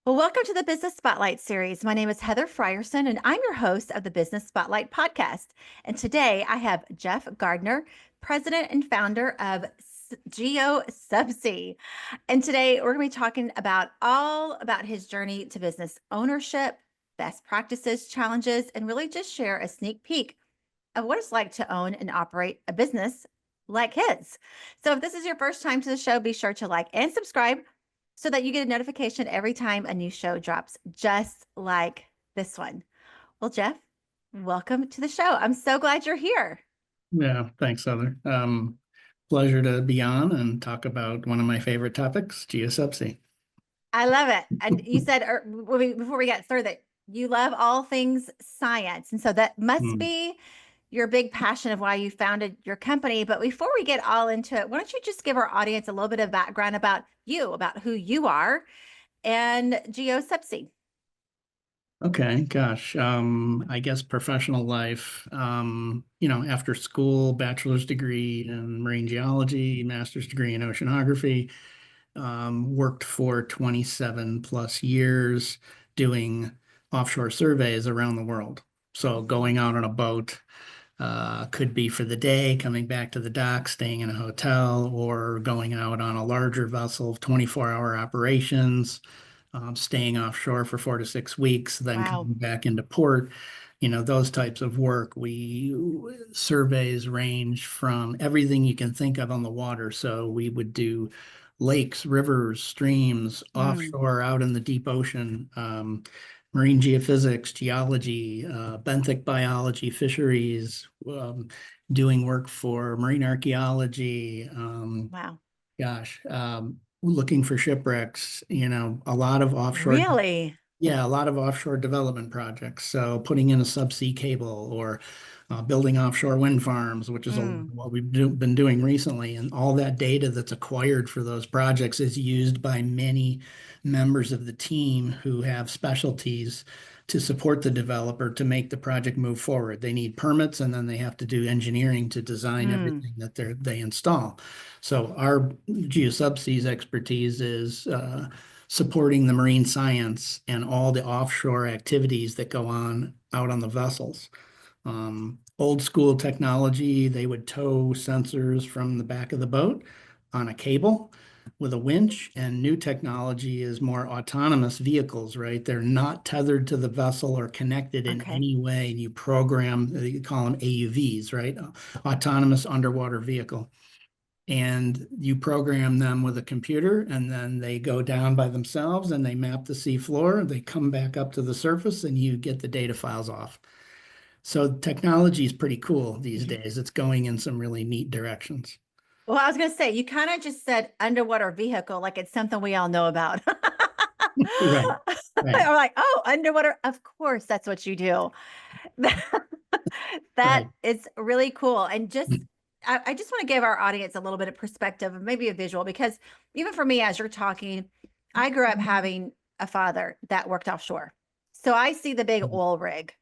Well, welcome to the Business Spotlight series. My name is Heather Frierson, and I'm your host of the Business Spotlight podcast. And today I have Jeff Gardner, president and founder of Geo SubSea. And today we're going to be talking about all about his journey to business ownership, best practices, challenges, and really just share a sneak peek of what it's like to own and operate a business like his. So if this is your first time to the show, be sure to like and subscribe so that you get a notification every time a new show drops, just like this one. Well, Jeff, welcome to the show. I'm so glad you're here. Yeah, thanks, Heather. Pleasure to be on and talk about one of my favorite topics, Geo SubSea. I love it. And you said before we got started that you love all things science. And so that must Mm. be your big passion of why you founded your company. But before we get all into it, why don't you just give our audience a little bit of background about you, about who you are and Geo SubSea? Okay, gosh. I guess professional life, after school, bachelor's degree in marine geology, master's degree in oceanography, worked for 27 plus years doing offshore surveys around the world. So going out on a boat, could be for the day, coming back to the dock, staying in a hotel, or going out on a larger vessel, 24-hour operations, staying offshore for 4 to 6 weeks, then Wow. coming back into port. Those types of work. Surveys range from everything you can think of on the water. So we would do lakes, rivers, streams, Mm, offshore, out in the deep ocean, marine geophysics, geology, benthic biology, fisheries, doing work for marine archaeology, wow. looking for shipwrecks, a lot of offshore. Really? Yeah, a lot of offshore development projects. So putting in a subsea cable or building offshore wind farms, which is Mm, what been doing recently. And all that data that's acquired for those projects is used by many members of the team who have specialties to support the developer to make the project move forward. They need permits, and then they have to do engineering to design mm. everything that they install. So our GeoSubsea's expertise is supporting the marine science and all the offshore activities that go on out on the vessels. Old school technology, they would tow sensors from the back of the boat on a cable with a winch, and new technology is more autonomous vehicles, right? They're not tethered to the vessel or connected in Okay. any way. And you program, you call them AUVs, right? Autonomous underwater vehicle. And you program them with a computer, and then they go down by themselves and they map the sea floor. They come back up to the surface and you get the data files off. So technology is pretty cool these days. It's going in some really neat directions. Well, I was going to say, you kind of just said underwater vehicle, like it's something we all know about. Right, right, I'm like, oh, underwater. Of course, that's what you do. That right. is really cool. And I just want to give our audience a little bit of perspective and maybe a visual, because even for me, as you're talking, I grew up having a father that worked offshore. So I see the big oil rig.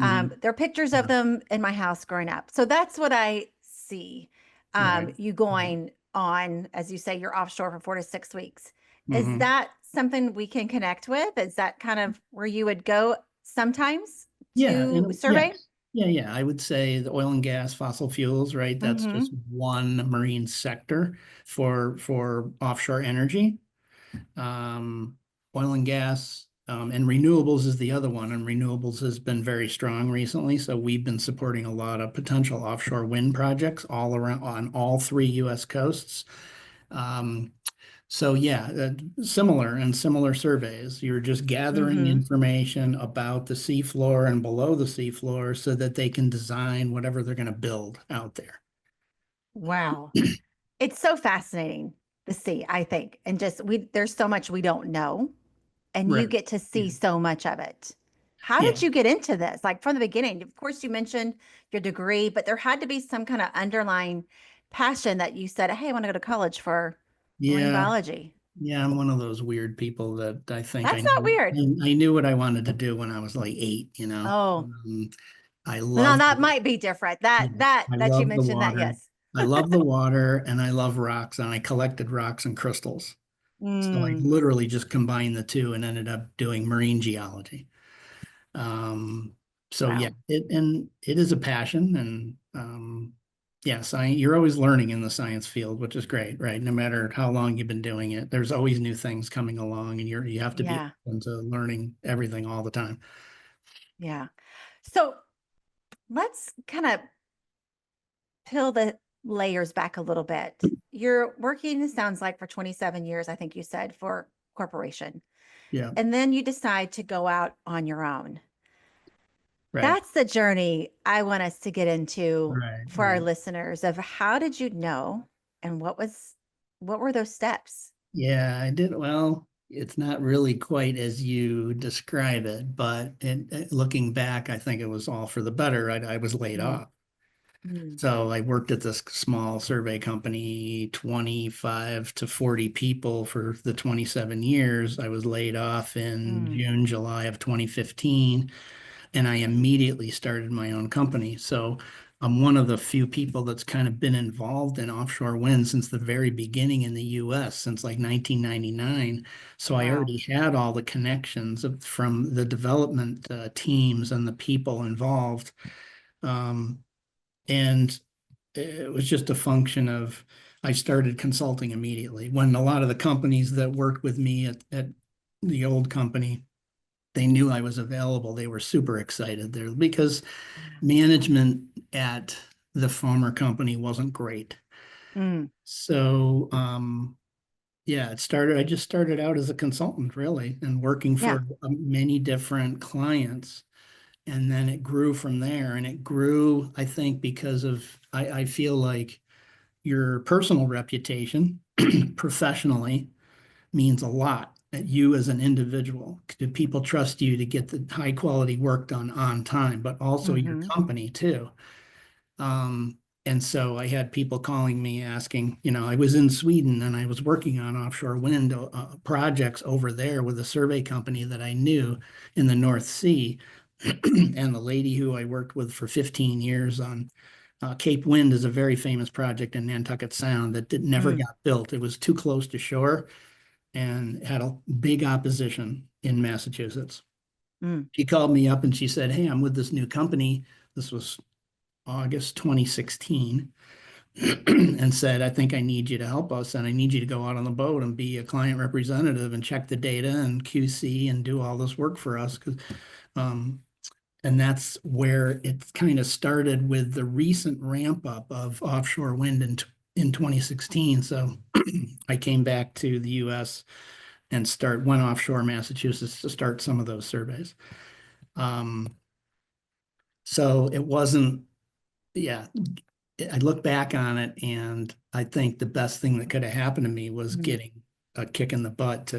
Mhm. There are pictures of Yeah, them in my house growing up. So that's what I see. right. You going on, as you say, you're offshore for 4 to 6 weeks. Is Mhm. that something we can connect with? Is that kind of where you would go sometimes Yeah, to survey? yes. Yeah. I would say the oil and gas, fossil fuels, right? That's just Mm-hmm. one marine sector for offshore energy. Um, Oil and gas, and renewables is the other one, and renewables has been very strong recently. So we've been supporting a lot of potential offshore wind projects all around on all three U.S. coasts. Um, so yeah, similar surveys. You're just gathering Mm-hmm. information about the seafloor and below the seafloor so that they can design whatever they're going to build out there. Wow. It's so fascinating to see, I think. And just there's so much we don't know, and you Right. get to Yeah. see so much of it. How Yeah. did you get into this? Like from the beginning, of course, you mentioned your degree, but there had to be some kind of underlying passion that you said, hey, I want to go to college for marine Yeah. biology. Yeah, I'm one of those weird people that I think That's not weird. I knew what I wanted to do when I was like 8. Oh, I no, love that might be different. That you the mentioned that, water. yes. I love the water and I love rocks, and I collected rocks and crystals. So I Mm. literally just combined the two and ended up doing marine geology. Um, so yeah, Wow. it is a passion and yeah, science, you're always learning in the science field, which is great, right? No matter how long you've been doing it, there's always new things coming along and you have to be Yeah. open to learning everything all the time. Yeah. So let's kind of peel the layers back a little bit. You're working, it sounds like, for 27 years, I think you said, for corporation. Yeah, And then you decide to go out on your own. right, That's the journey I want us to get into right, for our right. listeners of how did you know and what were those steps? Yeah, I did. Well, it's not really quite as you describe it, but looking back, I think it was all for the better. I was laid Mm, off. mm, So I worked at this small survey company, 25 to 40 people for the 27 years. I was laid off in mm. June, July of 2015, and I immediately started my own company. So I'm one of the few people that's kind of been involved in offshore wind since the very beginning in the US, since like 1999. So I Wow. already had all the connections from the development teams and the people involved. Um, and it was just a function of I started consulting immediately when a lot of the companies that worked with me at the old company, they knew I was available. They were super excited there because management at the former company wasn't great. Mm, So yeah, I just started out as a consultant really and working yeah. for many different clients. And then it grew from there. And it grew, I think, because of I feel like your personal reputation professionally means a lot at you as an individual. Do people trust you to get the high quality work done on time, but also your Hmm. company too? Um, and so I had people calling me asking, I was in Sweden and I was working on offshore wind projects over there with a survey company that I knew in the North Sea. And the lady who I worked with for 15 years on Cape Wind is a very famous project in Nantucket Sound that never Mm, got built. It was too close to shore and had a big opposition in Massachusetts. mm, She called me up and she said, "Hey, I'm with this new company." This was August 2016 and said, "I think I need you to help us and I need you to go out on the boat and be a client representative and check the data and QC and do all this work for us." Um, and that's where it kind of started with the recent ramp up of offshore wind in 2016. So I came back to the US and went offshore Massachusetts to start some of those surveys. Um, so it wasn't, yeah, I look back on it and I think the best thing that could have happened to me was mm, getting a kick in the butt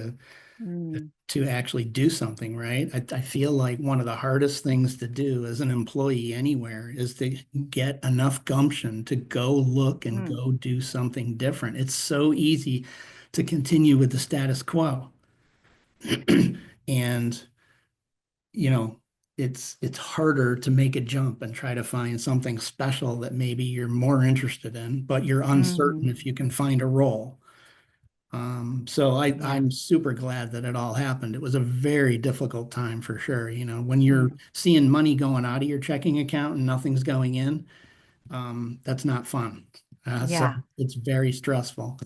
mm, to actually do something, right? I feel like one of the hardest things to do as an employee anywhere is to get enough gumption to go look and mm, go do something different. It's so easy to continue with the status quo. And you know, it's harder to make a jump and try to find something special that maybe you're more interested in, but you're uncertain mhm. if you can find a role. So Yeah. I'm super glad that it all happened. It was a very difficult time for sure. When you're Mm, seeing money going out of your checking account and nothing's going in, that's not fun. So yeah. it's very stressful.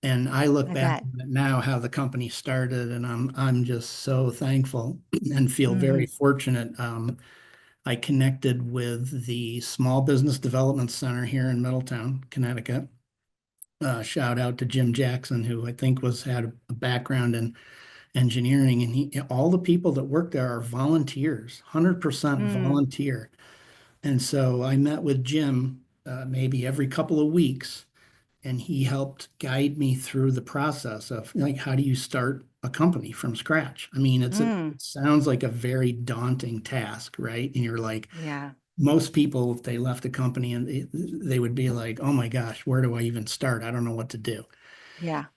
And I look I back bet. at now how the company started, and I'm just so thankful and feel very Hmm. fortunate. I connected with the Small Business Development Center here in Middletown, Connecticut. Shout out to Jim Jackson, who I think had a background in engineering, and all the people that work there are volunteers, 100% Mm, volunteer. And so I met with Jim maybe every couple of weeks, and he helped guide me through the process of like how do you start a company from scratch. I mean, mm, it sounds like a very daunting task, right? And you're like, yeah. most people, if they left a company and they would be like, oh my gosh, where do I even start? I don't know what to do. Yeah.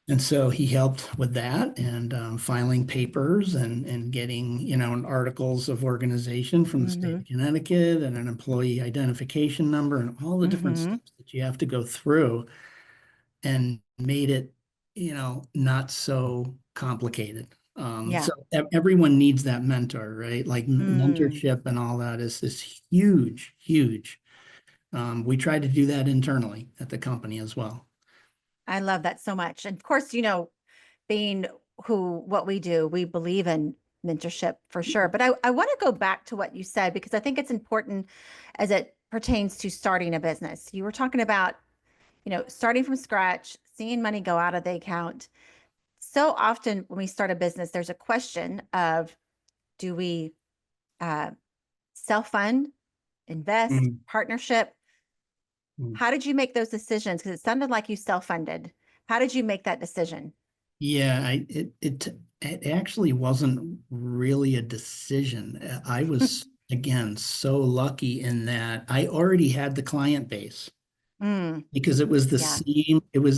And so he helped with that and filing papers and getting, articles of organization from the state Hmm. of Connecticut and an employee identification number and all the different Hmm. steps that you have to go through and made it. not so complicated. Yeah. So everyone needs that mentor, right? Like Mm, mentorship and all that is huge, huge. We try to do that internally at the company as well. I love that so much. And of course, being what we do, we believe in mentorship for sure. But I want to go back to what you said because I think it's important as it pertains to starting a business. You were talking about, starting from scratch, seeing money go out of the account. So often when we start a business, there's a question of, do we uh, self-fund, invest, Mm, partnership? mm. How did you make those decisions? Because it sounded like you self-funded. How did you make that decision? Yeah, it actually wasn't really a decision. I was again so lucky in that I already had the client base Mm, because yeah. it was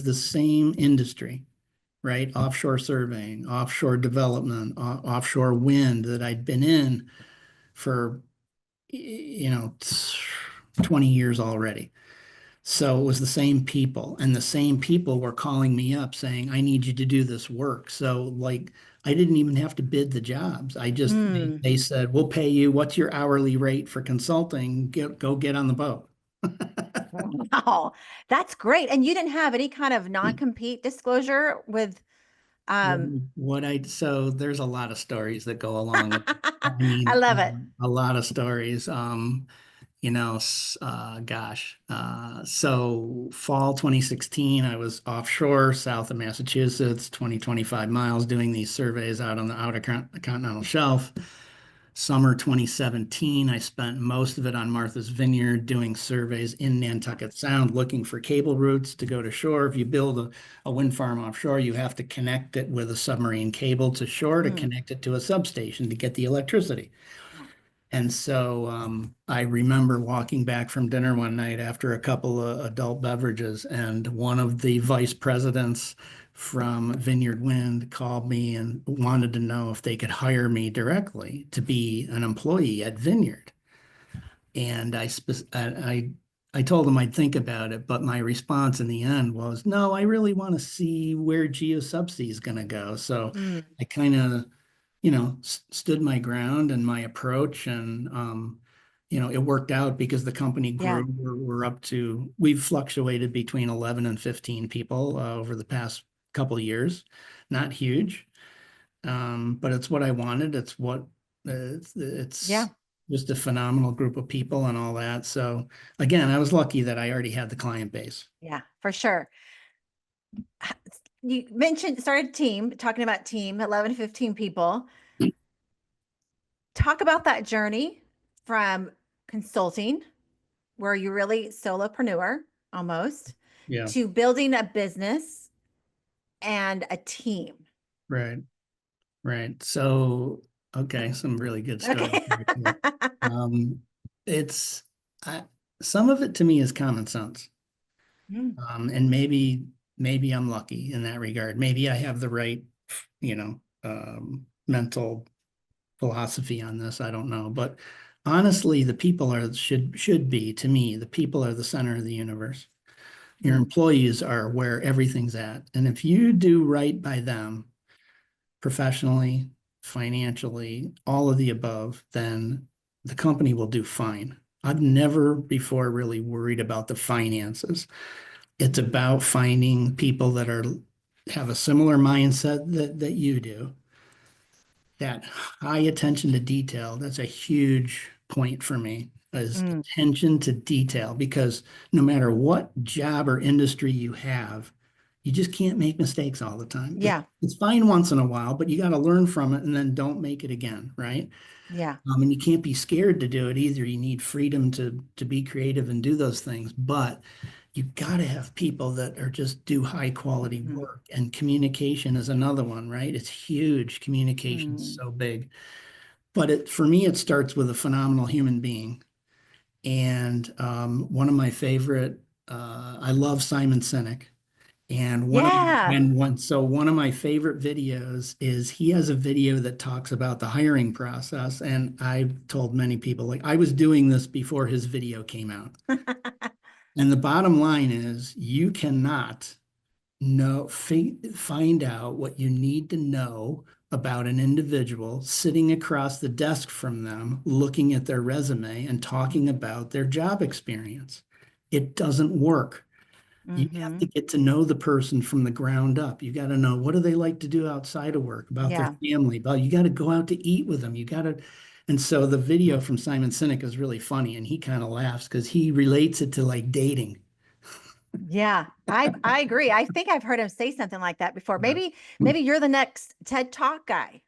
the same industry, right? Offshore surveying, offshore development, offshore wind that I'd been in for 20 years already. So it was the same people, and the same people were calling me up saying, I need you to do this work. So, like, I didn't even have to bid the jobs. Mm. They said, we'll pay you. What's your hourly rate for consulting? Go get on the boat. Wow, that's great. And you didn't have any kind of non-compete disclosure with, um, So there's a lot of stories that go along with it. I I mean, love it. a lot of stories. So fall 2016, I was offshore south of Massachusetts, 25 miles doing these surveys out on the continental shelf. Summer 2017, I spent most of it on Martha's Vineyard doing surveys in Nantucket Sound, looking for cable routes to go to shore. If you build a wind farm offshore, you have to connect it with a submarine cable to shore to Mm. connect it to a substation to get the electricity. And so I remember walking back from dinner one night after a couple of adult beverages, and one of the vice presidents from Vineyard Wind called me and wanted to know if they could hire me directly to be an employee at Vineyard. And I told him I'd think about it, but my response in the end was, no, I really want to see where Geo SubSea is going to go. So Mm. I kind of stood my ground and my approach, and it worked out because the company Yeah. grew. We've fluctuated between 11 and 15 people over the past couple of years. Not huge, but it's what I wanted. It's Yeah. just a phenomenal group of people and all that. So again, I was lucky that I already had the client base. Yeah, for sure. You mentioned started a team, talking about team, 11 to 15 people. Talk about that journey from consulting, where you're really solopreneur almost, Yeah, to building a business and a team. right. Right. So, okay, some really good stories Okay. right here. Um, it's I, some of it to me is common sense. Mm, And maybe I'm lucky in that regard. Maybe I have the right, mental philosophy on this. I don't know. But honestly, the people should be, to me, the people are the center of the universe. Your mm, employees are where everything's at. And if you do right by them, professionally, financially, all of the above, then the company will do fine. I've never before really worried about the finances. It's about finding people that have a similar mindset that you do. That high attention to detail, that's a huge point for me, is mm. attention to detail, because no matter what job or industry you have, you just can't make mistakes all the time. Yeah. It's fine once in a while, but you got to learn from it and then don't make it again, right? Yeah. And you can't be scared to do it either. You need freedom to be creative and do those things, but you got to have people that are just do high quality Mm, work. And communication is another one, right? It's huge. Communication is mm. so big. But for me, it starts with a phenomenal human being. And one of my favorite, I love Simon Sinek. And Yeah. one of my favorite videos is he has a video that talks about the hiring process. And I've told many people, like, I was doing this before his video came out. And the bottom line is you cannot find out what you need to know about an individual sitting across the desk from them, looking at their resume and talking about their job experience. It doesn't work. You have Mm-hmm. to get to know the person from the ground up. You got to know, what do they like to do outside of work, about their Yeah. family, about, you got to go out to eat with them. You got to, and so the video from Simon Sinek is really funny, and he kind of laughs because he relates it to like dating. Yeah. I agree. I think I've heard him say something like that before. Yeah. Maybe you're the next TED Talk guy.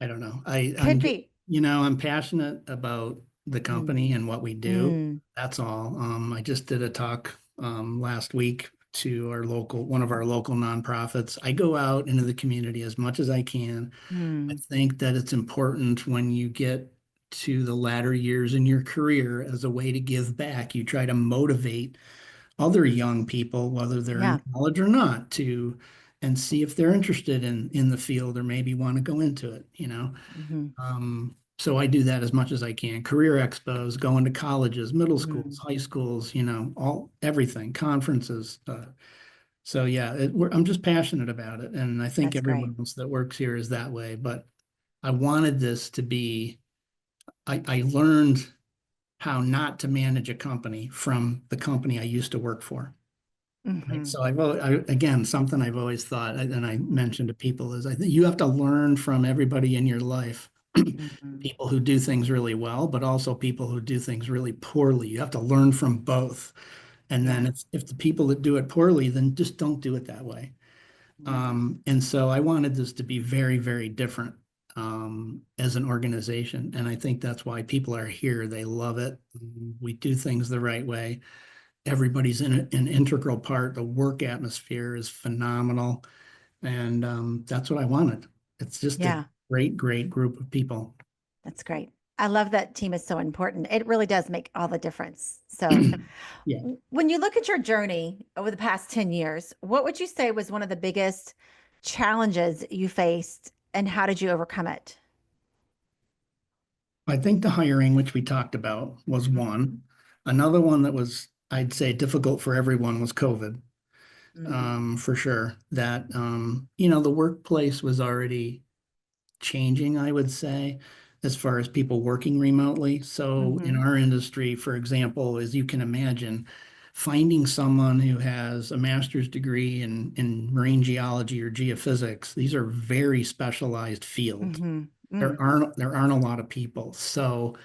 I don't know. Could be. I'm passionate about the Mm. company and what we do. Mm. That's all. I just did a talk last week to one of our local nonprofits. I go out into the community as much as I can. I Mm. think that it's important when you get to the latter years in your career, as a way to give back. You try to motivate other young people, whether they're in Yeah. college or not, to and see if they're interested in the field or maybe want to go into it. Mm-hmm. So I do that as much as I can. Career expos, going to colleges, middle schools, Mm. high schools, everything, conferences. So yeah, I'm just passionate about it, and I think That's great. everyone else that works here is that way. But I wanted this to be. I learned how not to manage a company from the company I used to work for. Right. Mm-hmm. So again, something I've always thought, and I mentioned to people, is I think you have to learn from everybody in your life. Mm-hmm. People who do things really well, but also people who do things really poorly. You have to learn from both. And then Yeah. if the people that do it poorly, then just don't do it that way. Mm. And so I wanted this to be very, very different as an organization. And I think that's why people are here. They love it. We do things the right way. Everybody's an integral part. The work atmosphere is phenomenal. And that's what I wanted. It's just a Yeah. great, great group of people. That's great. I love that team is so important. It really does make all the difference. So, Yeah. when you look at your journey over the past 10 years, what would you say was one of the biggest challenges you faced and how did you overcome it? I think the hiring, which we talked about, was Mhm. one. Another one that was, I'd say, difficult for everyone was COVID, Mm. for sure. That, the workplace was already changing, I would say, as far as people working remotely. So in Mhm. our industry, for example, as you can imagine, finding someone who has a master's degree in marine geology or geophysics, these are very specialized fields. Mhm. There Mm. aren't a lot of people. So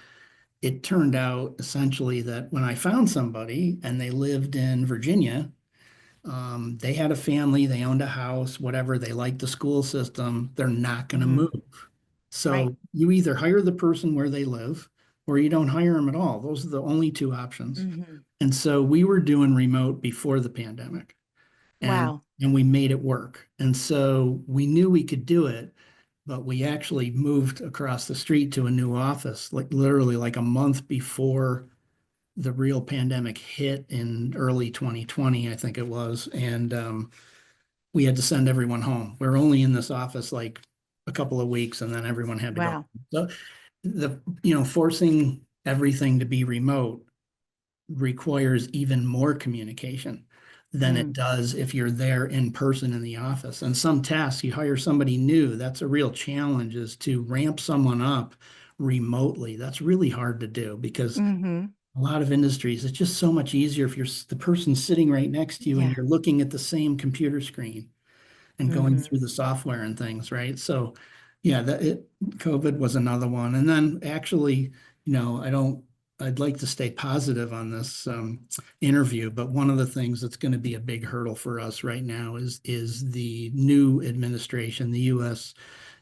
it turned out essentially that when I found somebody and they lived in Virginia, they had a family, they owned a house, whatever, they liked the school system, they're not going to move. Mhm. Right. So you either hire the person where they live or you don't hire them at all. Those are the only two options. Mhm. And so we were doing remote before the pandemic, and Wow. and we made it work. And so we knew we could do it, but we actually moved across the street to a new office, like literally like a month before the real pandemic hit in early 2020, I think it was. And we had to send everyone home. We are only in this office like a couple of weeks, and then everyone had to go. Wow. So forcing everything to be remote requires even more communication than it Mm. does if you're there in person in the office. And some tasks, you hire somebody new, that's a real challenge, is to ramp someone up remotely. That's really hard to do because Mhm. a lot of industries, it's just so much easier if you're the person sitting right next to you and Yeah. you're looking at the same computer screen and going Mhm. through the software and things, right? So, yeah, COVID was another one. And then actually, I don't, I'd like to stay positive on this interview, but one of the things that's going to be a big hurdle for us right now is the new administration. The U.S.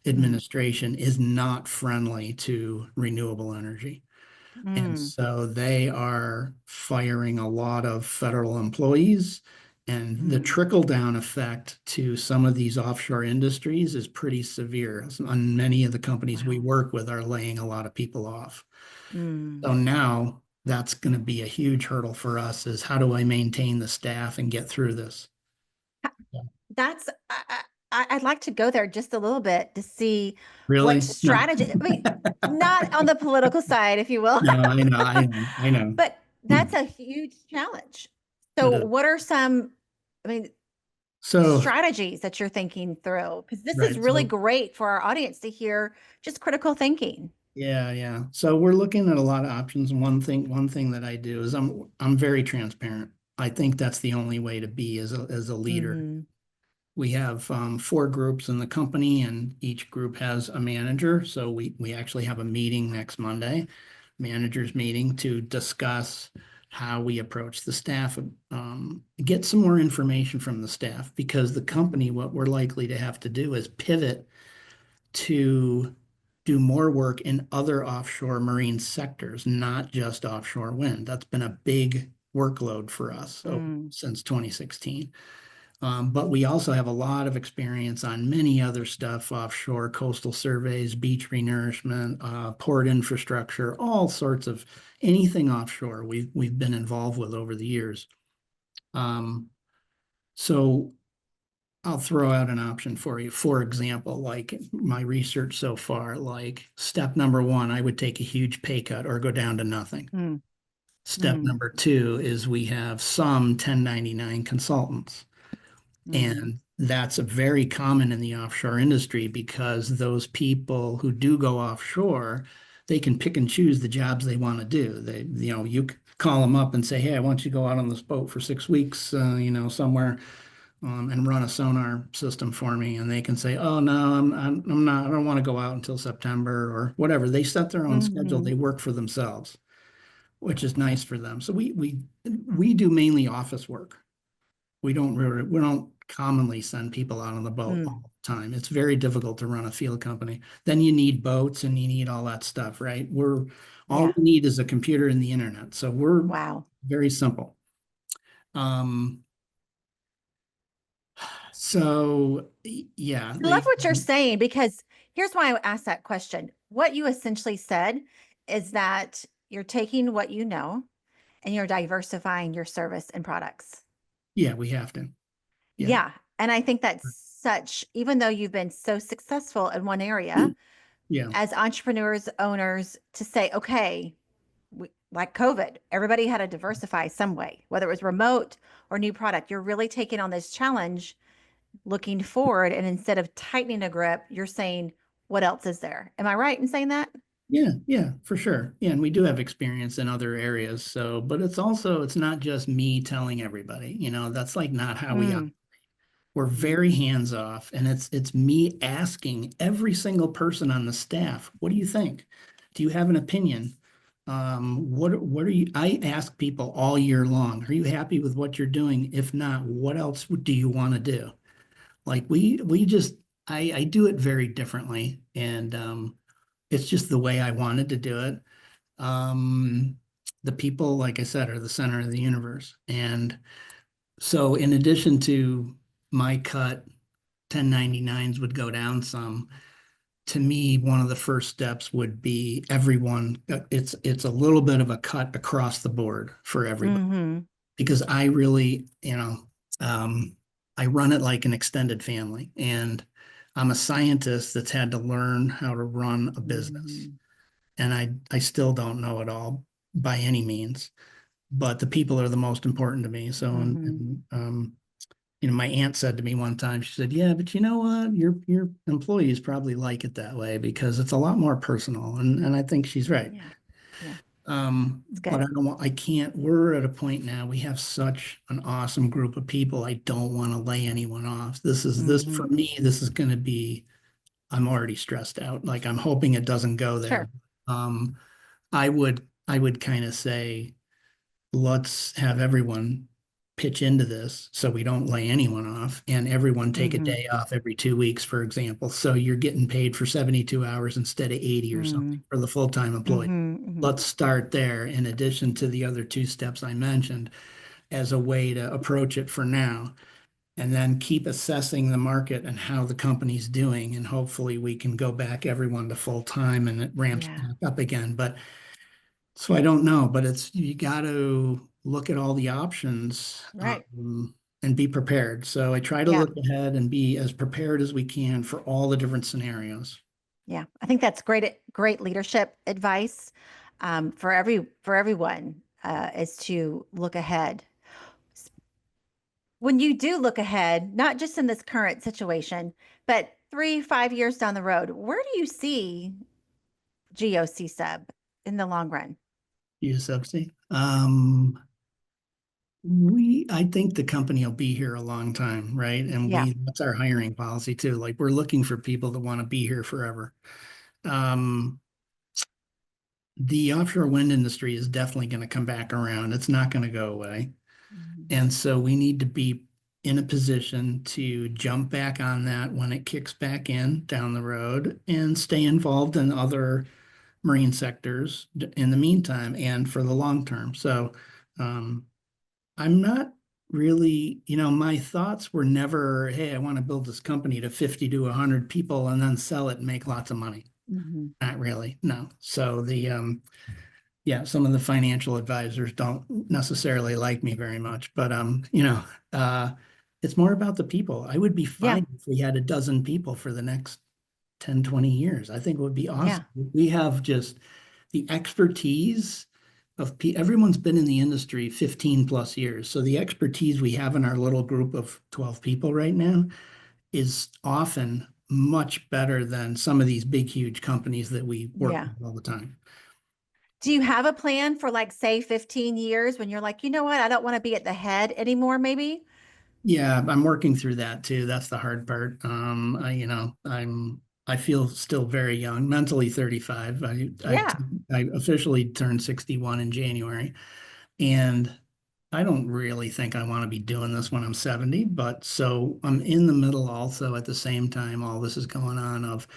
Mm. administration is not friendly to renewable energy. And Mm. so they are firing a lot of federal employees. And the Mm. trickle down effect to some of these offshore industries is pretty severe. And many of the companies we Wow. work with are laying a lot of people off. Mm. So now that's going to be a huge hurdle for us, is how do I maintain the staff and get through this? Yeah. That's I'd like to go there just a little bit to see what Really? No. strategy. I mean, not on the political side, if you will, No, I know, I know. but that's a huge challenge. So, It is. what are some? I mean, So, strategies that you're thinking through? Because this is right. really So, great for our audience to hear just critical thinking. yeah, yeah. So we're looking at a lot of options. And one thing that I do is I'm very transparent. I think that's the only way to be as a leader. Mm-hmm. We have four groups in the company, and each group has a manager. So we actually have a meeting next Monday, managers meeting to discuss how we approach the staff, get some more information from the staff because the company, what we're likely to have to do is pivot to do more work in other offshore marine sectors, not just offshore wind. That's been a big workload for us Mm. since 2016. But we also have a lot of experience on many other stuff, offshore coastal surveys, beach renourishment, port infrastructure, all sorts of anything offshore we've been involved with over the years. Um, so I'll throw out an option for you. For example, like my research so far, like step number one, I would take a huge pay cut or go down to nothing. Mm. Step Mm. number two is we have some 1099 consultants. Mm. And that's a very common in the offshore industry because those people who do go offshore, they can pick and choose the jobs they want to do. You call them up and say, "Hey, I want you to go out on this boat for 6 weeks, somewhere, and run a sonar system for me." And they can say, "Oh no, I'm not. I don't want to go out until September or whatever." They set their own schedule. Mm-hmm. They work for themselves, which is nice for them. So we do mainly office work. We don't commonly send people out on the boat Mm. all the time. It's very difficult to run a field company. Then you need boats and you need all that stuff, right? We're all Yeah. we need is a computer and the internet. So we're Wow. very simple. Um, yeah, I love what you're saying because here's why I asked that question. What you essentially said is that you're taking what you know and you're diversifying your service and products. yeah, we have to. Yeah. Yeah. And I think that's such, even though you've been so successful in one area, Yeah. as entrepreneurs, owners, to say, okay, like COVID, everybody had to diversify some way, whether it was remote or new product. You're really taking on this challenge looking forward. And instead of tightening a grip, you're saying, what else is there? Am I right in saying that? Yeah, yeah, for sure. Yeah, and we do have experience in other areas. So, but it's not just me telling everybody, that's like not how we Mm. We're very hands off, and it's me asking every single person on the staff, "What do you think? Do you have an opinion? What are you?" I ask people all year long, "Are you happy with what you're doing? If not, what else do you want to do?" Like we just I do it very differently, and it's just the way I wanted to do it. Um, the people, like I said, are the center of the universe, and so in addition to my cut 1099s would go down some. To me, one of the first steps would be everyone. It's a little bit of a cut across the board for everybody Mm-hmm. because I really, um, I run it like an extended family, and I'm a scientist that's had to learn how to run a business, Mm-hmm. and I still don't know it all by any means, but the people are the most important to me. So, Mm-hmm. my aunt said to me one time, she said, "Yeah, but you know what? Your employees probably like it that way because it's a lot more personal." And I think she's right. Yeah. Yeah. It's But good. I can't, we're at a point now, we have such an awesome group of people. I don't want to lay anyone off. This Mm-hmm. for me, this is going to be, I'm already stressed out. Like I'm hoping it doesn't go there. Sure. Um, I would kind of say, let's have everyone pitch into this so we don't lay anyone off and everyone take a Mm-hmm. day off every 2 weeks, for example. So you're getting paid for 72 hours instead of 80 or something for the full-time employee. Mm-hmm. Mm-hmm. Let's start there in addition to the other two steps I mentioned as a way to approach it for now. And then keep assessing the market and how the company's doing. And hopefully we can go back everyone to full time and it ramps Yeah. back up again. But so I don't know, but you got to look at all the options, Right. and be prepared. So I try to Yeah. look ahead and be as prepared as we can for all the different scenarios. Yeah. I think that's great leadership advice for everyone is to look ahead. When you do look ahead, not just in this current situation, but 3, 5 years down the road, where do you see Geo Sub in the long run? Geo SubSea. I think the company will be here a long time, right? And Yeah. that's our hiring policy too. Like we're looking for people that want to be here forever. Um, the offshore wind industry is definitely going to come back around. It's not going to go away. Mhm. And so we need to be in a position to jump back on that when it kicks back in down the road and stay involved in other marine sectors in the meantime and for the long term. So um, I'm not really, my thoughts were never, hey, I want to build this company to 50 to 100 people and then sell it and make lots of money. Mhm. Not really, no. So yeah, some of the financial advisors don't necessarily like me very much, but uh, it's more about the people. I would be Yeah. fine if we had a dozen people for the next 10, 20 years. I think it would be awesome. Yeah. We have just the expertise of everyone's been in the industry 15 plus years. So the expertise we have in our little group of 12 people right now is often much better than some of these big, huge companies that we work Yeah. with all the time. Do you have a plan for like, say, 15 years when you're like, you know what? I don't want to be at the head anymore, maybe? Yeah, I'm working through that too. That's the hard part. I feel still very young, mentally 35. Yeah. I officially turned 61 in January, and I don't really think I want to be doing this when I'm 70, but so I'm in the middle also at the same time all this is going on of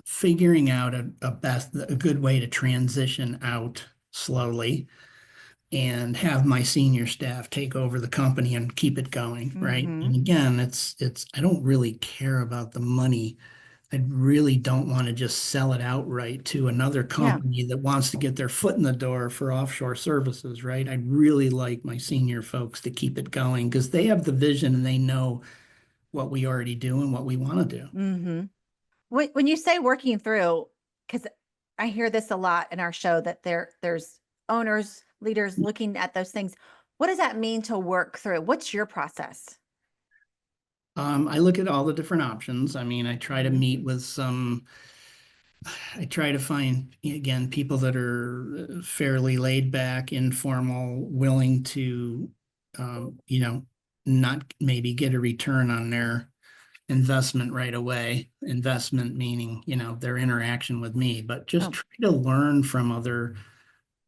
figuring out a good way to transition out slowly and have my senior staff take over the company and keep it going, right? Mm-hmm. And again, it's I don't really care about the money. I really don't want to just sell it outright to another Yeah. company that wants to get their foot in the door for offshore services, right? I'd really like my senior folks to keep it going because they have the vision and they know what we already do and what we want to do. Mm-hmm. When you say working through, because I hear this a lot in our show that there's owners, leaders looking at those things. What does that mean to work through? What's your process? I look at all the different options. I mean, Hmm. I try to find, again, people that are fairly laid back, informal, willing to, not maybe get a return on their investment right away. Investment meaning, their interaction with me, but just Oh. try to learn from other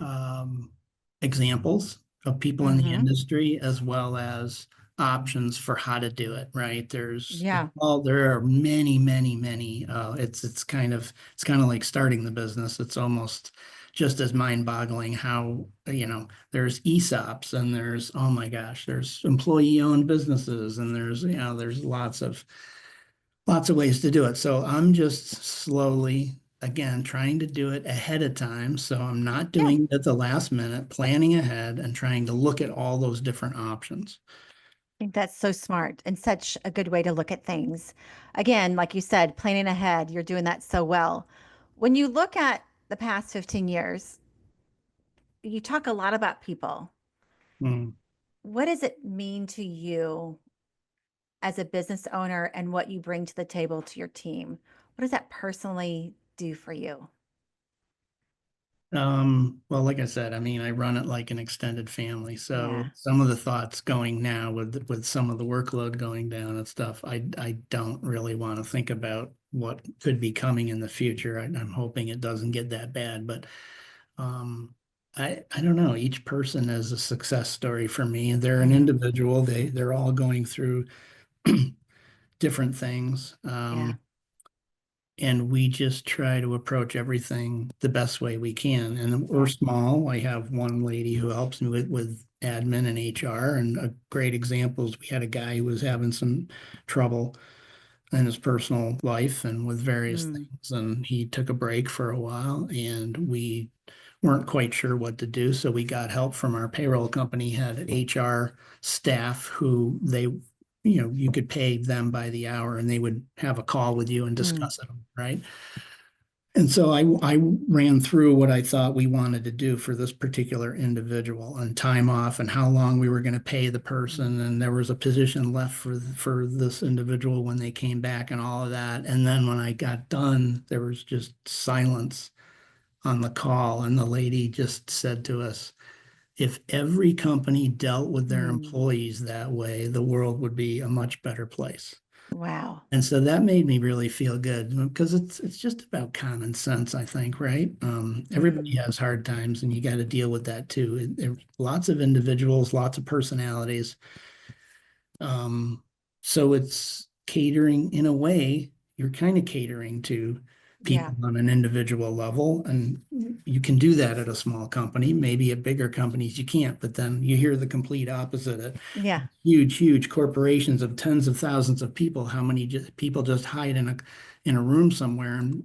um, examples of people in the Mm-hmm. industry as well as options for how to do it, right? Yeah. There are many, many, many. It's kind of like starting the business. It's almost just as mind-boggling how, there's ESOPs and there's, oh my gosh, there's employee-owned businesses and there's lots of ways to do it. So I'm just slowly, again, trying to do it ahead of time. So I'm not Yeah. doing it at the last minute, planning ahead and trying to look at all those different options. I think that's so smart and such a good way to look at things. Again, like you said, planning ahead, you're doing that so well. When you look at the past 15 years, you talk a lot about people. Hmm. What does it mean to you as a business owner and what you bring to the table to your team? What does that personally do for you? Well, like I said, I mean, I run it like an extended family. So Yeah. some of the thoughts going now with some of the workload going down and stuff, I don't really want to think about what could be coming in the future. I'm hoping it doesn't get that bad, but um, I don't know. Each person is a success story for me, and they're an Hmm. individual. They're all going through different things. Yeah. And we just try to approach everything the best way we can. And we're Yeah. small. I have one lady who helps me with admin and HR. And a great example is we had a guy who was having some trouble in his personal life and with various Mm. things. And he took a break for a while, and we weren't quite sure what to do. So we got help from our payroll company, had HR staff who you could pay them by the hour and they would have a call with you and Mm. discuss it, right? And so I ran through what I thought we wanted to do for this particular individual and time off and how long we were going to pay the person. And there was a position left for this individual when they came back and all of that. And then when I got done, there was just silence on the call. And the lady just said to us, if every company dealt with their Mm, employees that way, the world would be a much better place. wow. And so that made me really feel good because it's just about common sense, I think, right? Everybody Hmm. has hard times, and you got to deal with that too. Lots of individuals, lots of personalities. Um, so it's catering in a way. You're kind of catering to Yeah. people on an individual level, and you can do that at a small company. Maybe at bigger companies you can't, but then you hear the complete opposite at Yeah. huge corporations of tens of thousands of people. How many people just hide in a room somewhere, and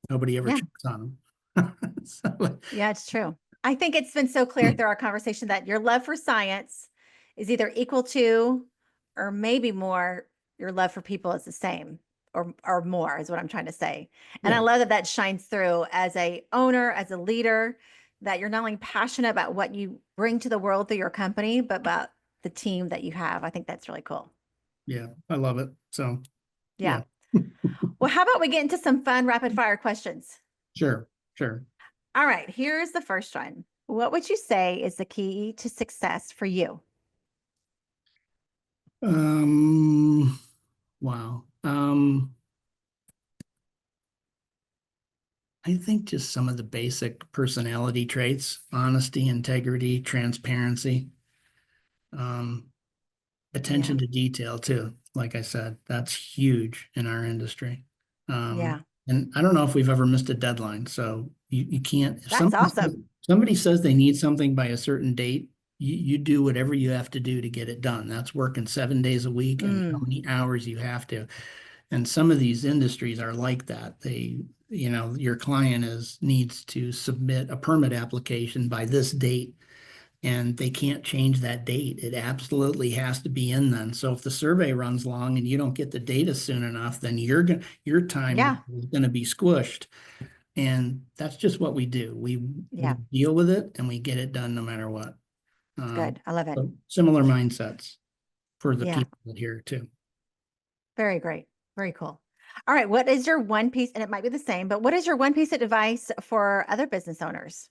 nobody ever Yeah. checks on them. So, Yeah, it's true. I think it's been so clear through our conversation that your love for science is either equal to or maybe more your love for people is the same or more is what I'm trying to say. And I yeah, love that that shines through as a owner, as a leader, that you're not only passionate about what you bring to the world through your company, but about the team that you have. I think that's really cool. yeah, I love it. So Yeah. yeah, Well, how about we get into some fun rapid fire questions? sure, sure. All right, here's the first one. What would you say is the key to success for you? Um, wow. I think just some of the basic personality traits, honesty, integrity, transparency, um, Yeah. attention to detail too. Like I said, that's huge in our industry. Yeah. And I don't know if we've ever missed a deadline. So you can't, if That's awesome. somebody says they need something by a certain date, you do whatever you have to do to get it done. That's working 7 days a week and how Mm, many hours you have to. And some of these industries are like that. Your client needs to submit a permit application by this date, and they can't change that date. It absolutely has to be in then. So if the survey runs long and you don't get the data soon enough, then your time yeah. is going to be squished. And that's just what we do. We Yeah. deal with it and we get it done no matter what. It's Um, good. I love it. so similar mindsets for the Yeah. people here too. Very great. Very cool. All right. What is your one piece? And it might be the same, but what is your one piece of advice for other business owners?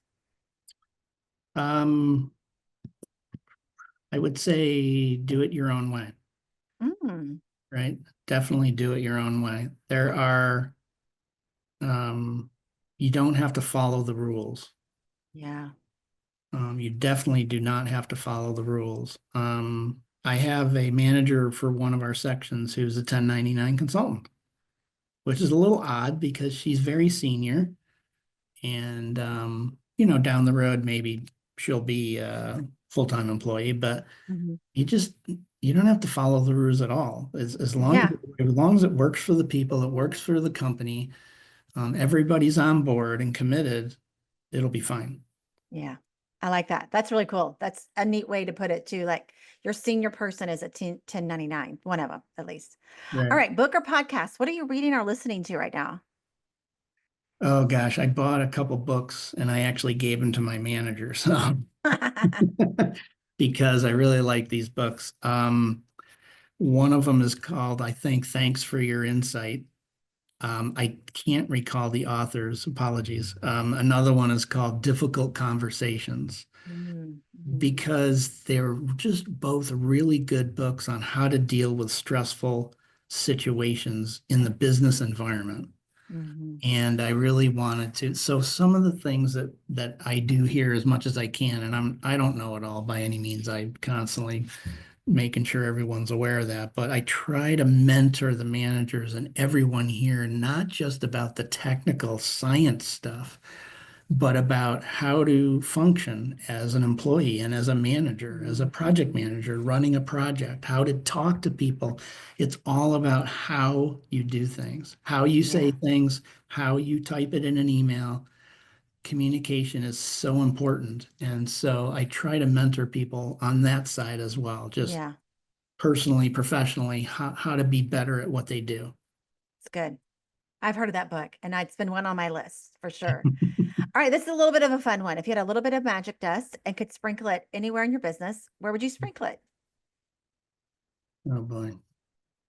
Um, I would say do it your own way, Mm, right? Definitely do it your own way. Um, you don't have to follow the rules. yeah. You definitely do not have to follow the rules. I have a manager for one of our sections who's a 1099 consultant, which is a little odd because she's very senior. And, down the road, maybe she'll be a full-time employee, but Mhm. you just, you don't have to follow the rules at all. Yeah. As long as it works for the people, it works for the company, everybody's on board and committed, it'll be fine. Yeah. I like that. That's really cool. That's a neat way to put it too. Like your senior person is a 1099, one of them at least. All Right. right. Book or podcast. What are you reading or listening to right now? Oh gosh, I bought a couple books and I actually gave them to my manager. So because I really like these books. One of them is called, I think, Thanks for Your Insight. I can't recall the author's apologies. Another one is called Difficult Conversations Mm, mhm, because they're just both really good books on how to deal with stressful situations in the business environment. mhm. And I really wanted to. So some of the things that I do here as much as I can, and I don't know it all by any means. I'm constantly making sure everyone's aware of that, but I try to mentor the managers and everyone here, not just about the technical science stuff, but about how to function as an employee and as a manager, as a Mhm. project manager running a project, how to talk to people. It's all about how you do things, how you say Yeah. things, how you type it in an email. Communication is so important. And so I try to mentor people on that side as well, just Yeah. personally, professionally, how to be better at what they do. It's good. I've heard of that book, and it's been one on my list for sure. All right, this is a little bit of a fun one. If you had a little bit of magic dust and could sprinkle it anywhere in your business, where would you sprinkle it? Oh boy.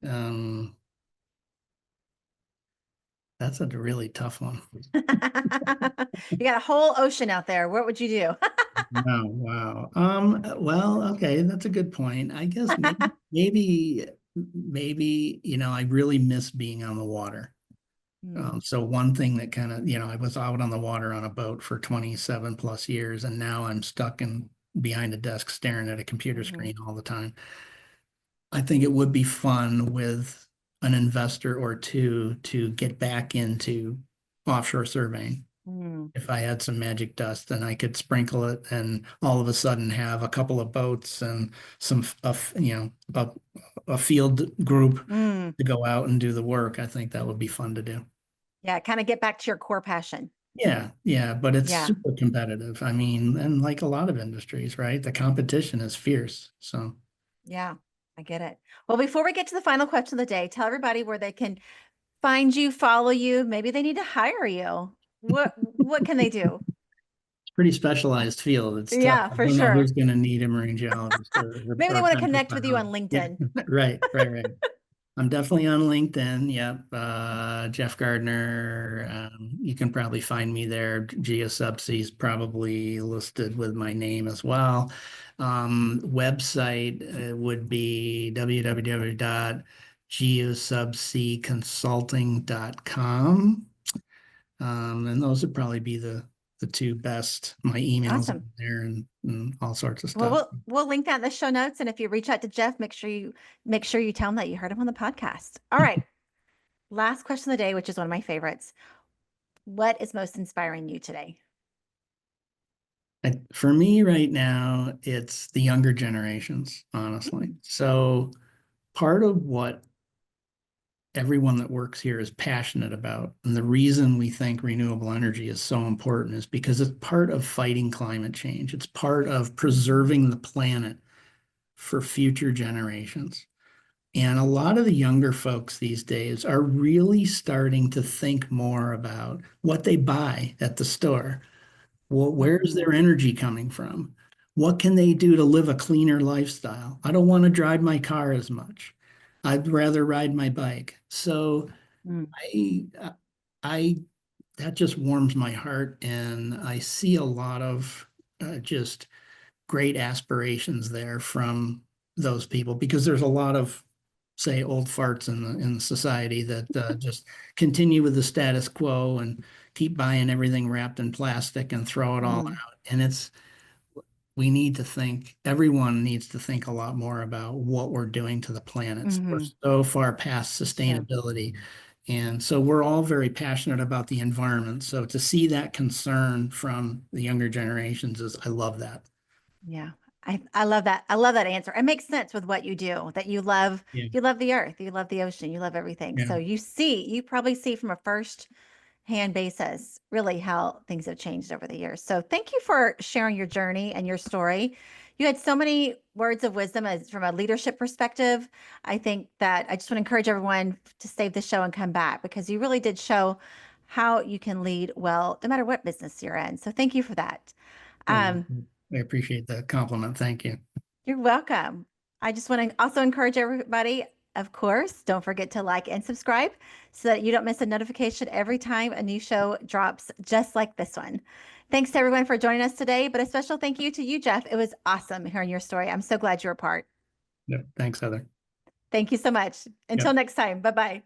Um, that's a really tough one. You got a whole ocean out there. What would you do? Wow, wow. Well, okay, that's a good point. I guess maybe, I really miss being on the water. Hmm. So one thing that kind of, I was out on the water on a boat for 27 plus years, and now I'm stuck in behind a desk staring at a computer Hmm. screen all the time. I think it would be fun with an investor or two to get back into offshore surveying. Hmm. If I had some magic dust, then I could sprinkle it and all of a sudden have a couple of boats and a field group Mm. to go out and do the work. I think that would be fun to do. Yeah, kind of get back to your core passion. Yeah, yeah, but it's Yeah, super competitive. I mean, and like a lot of industries, right? The competition is fierce. So yeah, I get it. Well, before we get to the final question of the day, tell everybody where they can find you, follow you. Maybe they need to hire you. What can they do? it's a pretty specialized field. It's tough. Yeah, I for don't know sure. who's going to need a marine geologist Maybe or they a want to connect with you petrobiologist. on Yeah, LinkedIn. right, right, right. I'm definitely on LinkedIn. Yep. Jeff Gardner. You can probably find me there. Geo SubSea is probably listed with my name as well. Website would be www.geosubseaconsulting.com. And those would probably be the two best. My emails Awesome. in there and all sorts of Well, stuff. we'll link that in the show notes. And if you reach out to Jeff, make sure you tell him that you heard him on the podcast. All right. Last question of the day, which is one of my favorites. What is most inspiring you today? For me right now, it's the younger generations, honestly. Mm. So part of what everyone that works here is passionate about, and the reason we think renewable energy is so important is because it's part of fighting climate change. It's part of preserving the planet for future generations. And a lot of the younger folks these days are really starting to think more about what they buy at the store. Well, where's Mhm. their energy coming from? What can they do to live a cleaner lifestyle? I don't want to drive my car as much. I'd rather ride my bike. So Mm. I that just warms my heart, and I see a lot of just great aspirations there from those people because there's a lot of say old farts in the society that just continue with the status quo and keep buying everything wrapped in plastic and throw it all Mm. out. And we need to think, everyone needs to think a lot more about what we're doing to the planet. We're Mhm. so far past Yeah. sustainability. And so we're all very passionate about the environment. So to see that concern from the younger generations is, I love that. Yeah. I love that. I love that answer. It makes sense with what you do, that Yeah. you love the earth, you love the ocean, you love everything. Yeah. So you probably see from a first hand basis really how things have changed over the years. So thank you for sharing your journey and your story. You had so many words of wisdom as from a leadership perspective. I think that I just want to encourage everyone to save the show and come back because you really did show how you can lead well, no matter what business you're in. So thank you for that. Yeah. Um, I appreciate the compliment. Thank you. you're welcome. I just want to also encourage everybody, of course, don't forget to like and subscribe so that you don't miss a notification every time a new show drops, just like this one. Thanks to everyone for joining us today, but a special thank you to you, Jeff. It was awesome hearing your story. I'm so glad you're a part. Yeah. Thanks, Heather. Thank you so much. Yep. Until next time, bye bye.